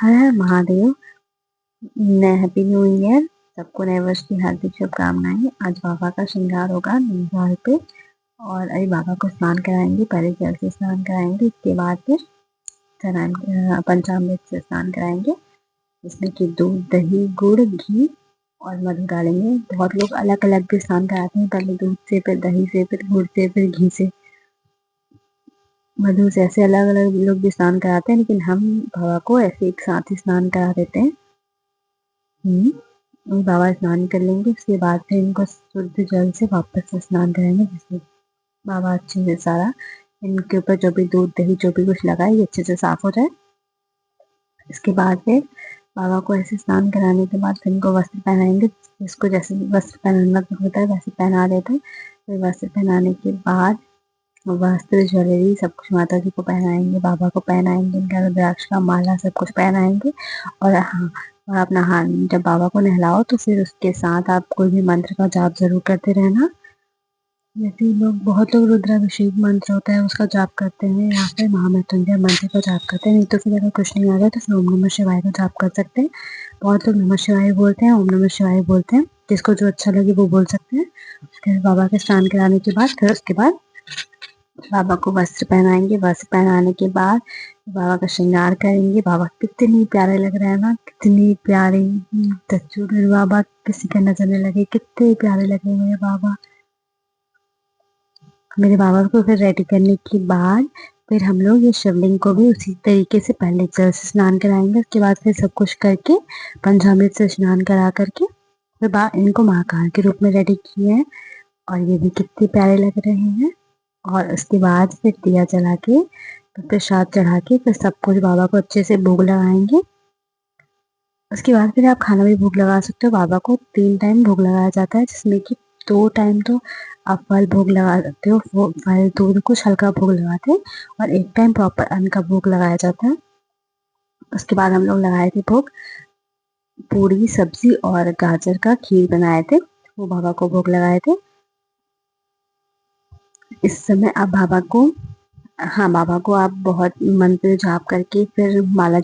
हर हर Mahadev. Happy new year. सबको नए वर्ष की हार्दिक शुभकामनाएं। आज बाबा का श्रृंगार होगा नैनीताल पे और अभी बाबा को स्नान कराएंगे। पहले जल से स्नान कराएंगे, इसके बाद फिर पंचामृत से स्नान कराएंगे। इसमें कि दूध, दही, गुड़, घी और मधु डालेंगे। बहुत लोग अलग अलग भी स्नान कराते हैं, पहले दूध से, फिर दही से, फिर गुड़ से, फिर घी से, मधु से, ऐसे अलग अलग लोग भी स्नान कराते हैं, लेकिन हम बाबा को ऐसे एक साथ ही स्नान करा देते हैं। बाबा स्नान कर लेंगे, उसके बाद फिर इनको शुद्ध जल से वापस से स्नान कराएंगे, जिससे बाबा अच्छे से सारा इनके ऊपर जो भी दूध, दही, जो भी कुछ लगा है ये अच्छे से साफ हो जाए। इसके बाद फिर बाबा को ऐसे स्नान कराने के बाद फिर इनको वस्त्र पहनाएंगे। जिसको जैसे वस्त्र पहनाना होता है वैसे पहना देते हैं। फिर वस्त्र पहनाने के बाद वस्त्र, ज्वेलरी सब कुछ माता जी को पहनाएंगे, बाबा को पहनाएंगे, इनका रुद्राक्ष का माला सब कुछ पहनाएंगे। और हाँ, और अपना हाथ जब बाबा को नहलाओ तो फिर उसके साथ आप कोई भी मंत्र का जाप जरूर करते रहना। जैसे लोग, बहुत लोग रुद्राभिषेक मंत्र होता है उसका जाप करते हैं, या फिर महामृत्युंजय मंत्र का जाप करते हैं। नहीं तो फिर अगर कुछ नहीं आ रहा तो फिर ओम नमः शिवाय का जाप कर सकते हैं। बहुत लोग नमः शिवाय बोलते हैं, ओम नमः शिवाय बोलते हैं, जिसको जो अच्छा लगे वो बोल सकते हैं। फिर बाबा के स्नान कराने के बाद फिर उसके बाद बाबा को वस्त्र पहनाएंगे। वस्त्र पहनाने के बाद बाबा का श्रृंगार करेंगे। बाबा कितनी प्यारे लग रहे हैं ना, कितनी प्यारी तस्वीर है। बाबा किसी का नजर नहीं लगे, कितने प्यारे लगे मेरे बाबा। मेरे बाबा को फिर रेडी करने के बाद फिर हम लोग ये शिवलिंग को भी उसी तरीके से पहले जल से स्नान कराएंगे। उसके बाद फिर सब कुछ करके पंचामृत से स्नान करा करके फिर इनको महाकाल के रूप में रेडी किए हैं, और ये भी कितने प्यारे लग रहे हैं। और उसके बाद फिर दिया जला के, फिर प्रसाद चढ़ा के, फिर सब कुछ बाबा को अच्छे से भोग लगाएंगे। उसके बाद फिर आप खाना भी भोग लगा सकते हो। बाबा को 3 टाइम भोग लगाया जाता है, जिसमें कि 2 टाइम तो आप फल भोग लगा सकते हो, फल दूध कुछ हल्का भोग लगाते हैं, और 1 टाइम प्रॉपर अन्न का भोग लगाया जाता है। उसके बाद हम लोग लगाए थे भोग, पूरी सब्जी और गाजर का खीर बनाए थे, वो बाबा को भोग लगाए थे। इस समय आप बाबा को, हाँ, बाबा को आप बहुत मंत्र जाप करके फिर माला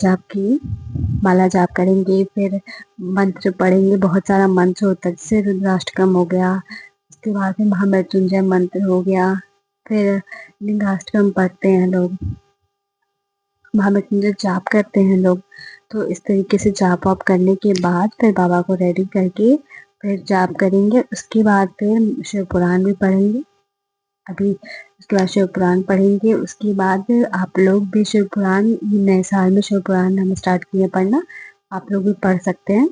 जाप करेंगे, फिर मंत्र पढ़ेंगे। बहुत सारा मंत्र होता है, जैसे रुद्राष्टकम हो गया, उसके बाद में महामृत्युंजय मंत्र हो गया, फिर लिंगाष्टकम पढ़ते हैं लोग, महामृत्युंजय जाप करते हैं लोग। तो इस तरीके से जाप वाप करने के बाद फिर बाबा को रेडी करके फिर जाप करेंगे। उसके बाद फिर शिव पुराण भी पढ़ेंगे। अभी उसके बाद शिव पुराण पढ़ेंगे। उसके बाद आप लोग भी शिव पुराण, नए साल में शिव पुराण हम स्टार्ट किए पढ़ना, आप लोग भी पढ़ सकते हैं।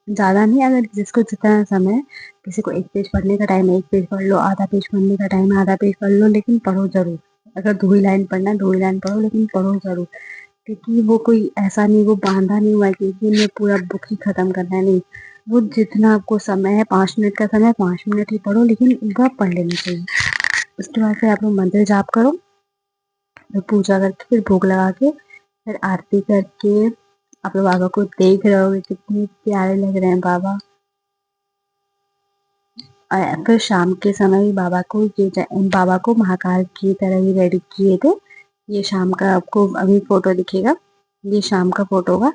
ज़्यादा नहीं, अगर जिसको जितना समय, किसी को 1 पेज पढ़ने का टाइम है 1 पेज पढ़ लो, आधा पेज पढ़ने का टाइम है आधा पेज पढ़ लो, लेकिन पढ़ो जरूर। अगर 2 ही लाइन पढ़ना है 2 ही लाइन पढ़ो, लेकिन पढ़ो जरूर। क्योंकि वो कोई ऐसा नहीं, वो बांधा नहीं हुआ है कि मैं पूरा बुक ही खत्म करना है, नहीं। वो जितना आपको समय है, 5 मिनट का समय, 5 मिनट ही पढ़ो, लेकिन एक बार पढ़ लेना चाहिए। उसके बाद फिर आप लोग मंत्र जाप करो, फिर पूजा करके, फिर भोग लगा के, फिर आरती करके आप लोग बाबा को देख रहे होगे कितने प्यारे लग रहे हैं बाबा। और फिर शाम के समय भी बाबा को महाकाल की तरह ही रेडी किए थे। ये शाम का आपको अभी फोटो दिखेगा, ये शाम का फोटो होगा।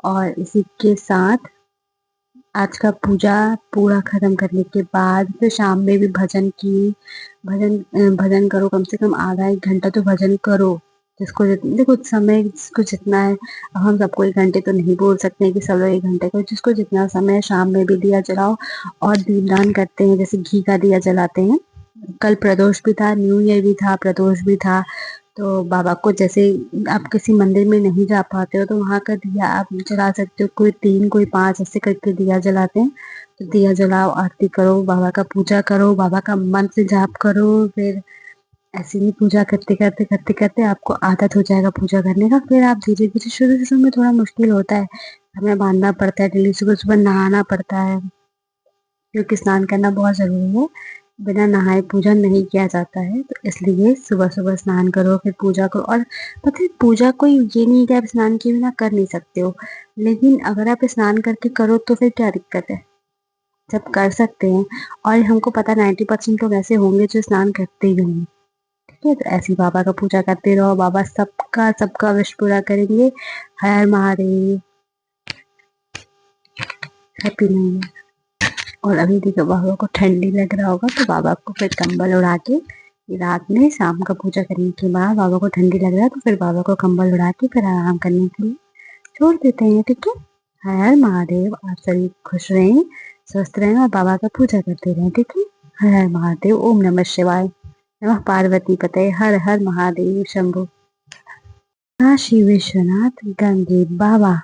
और इसी के साथ आज का पूजा पूरा खत्म करने के बाद फिर शाम में भी भजन करो, कम से कम आधा 1 घंटा तो भजन करो। जिसको देखो समय जिसको जितना है, अब हम सबको 1 घंटे तो नहीं बोल सकते हैं कि सब लोग 1 घंटे को, जिसको जितना समय है शाम में भी दिया जलाओ। और दीपदान करते हैं, जैसे घी का दिया जलाते हैं। कल प्रदोष भी था, न्यू ईयर भी था, प्रदोष भी था। तो बाबा को, जैसे आप किसी मंदिर में नहीं जा पाते हो तो वहाँ का दिया आप जला सकते हो। कोई 3 कोई 5 ऐसे करके दिया जलाते हैं। तो दिया जलाओ, आरती करो, बाबा का पूजा करो, बाबा का मंत्र जाप करो। फिर ऐसे ही पूजा करते करते करते करते आपको आदत हो जाएगा पूजा करने का। फिर आप धीरे धीरे, शुरू शुरू में थोड़ा मुश्किल होता है, हमें बांधना पड़ता है, डेली सुबह सुबह नहाना पड़ता है, क्योंकि स्नान करना बहुत जरूरी है। बिना नहाए पूजा नहीं किया जाता है, तो इसलिए सुबह सुबह स्नान करो, फिर पूजा करो। और पता है, पूजा कोई ये नहीं कि आप स्नान किए बिना कर नहीं सकते हो, लेकिन अगर आप स्नान करके करो तो फिर क्या दिक्कत है, जब कर सकते हैं। और हमको पता 90% लोग ऐसे होंगे जो स्नान करते ही होंगे, है। तो ऐसे ही बाबा का पूजा करते रहो, बाबा सबका सबका विश पूरा करेंगे। हर हर महादेव, हैप्पी न्यू ईयर। और अभी देखो बाबा को ठंडी लग रहा होगा तो बाबा को फिर कंबल उड़ा के रात में, शाम का पूजा करने के बाद बाबा को ठंडी लग रहा है तो फिर बाबा को कंबल उड़ा के फिर आराम करने के लिए छोड़ देते हैं। ठीक है, हर हर महादेव। आप सभी खुश रहें, स्वस्थ रहें और बाबा का पूजा करते रहें। ठीक है, हर हर महादेव। ओम नमः शिवाय, नमः पार्वती पते, हर हर महादेव शंभु। काशी विश्वनाथ गंगे बाबा।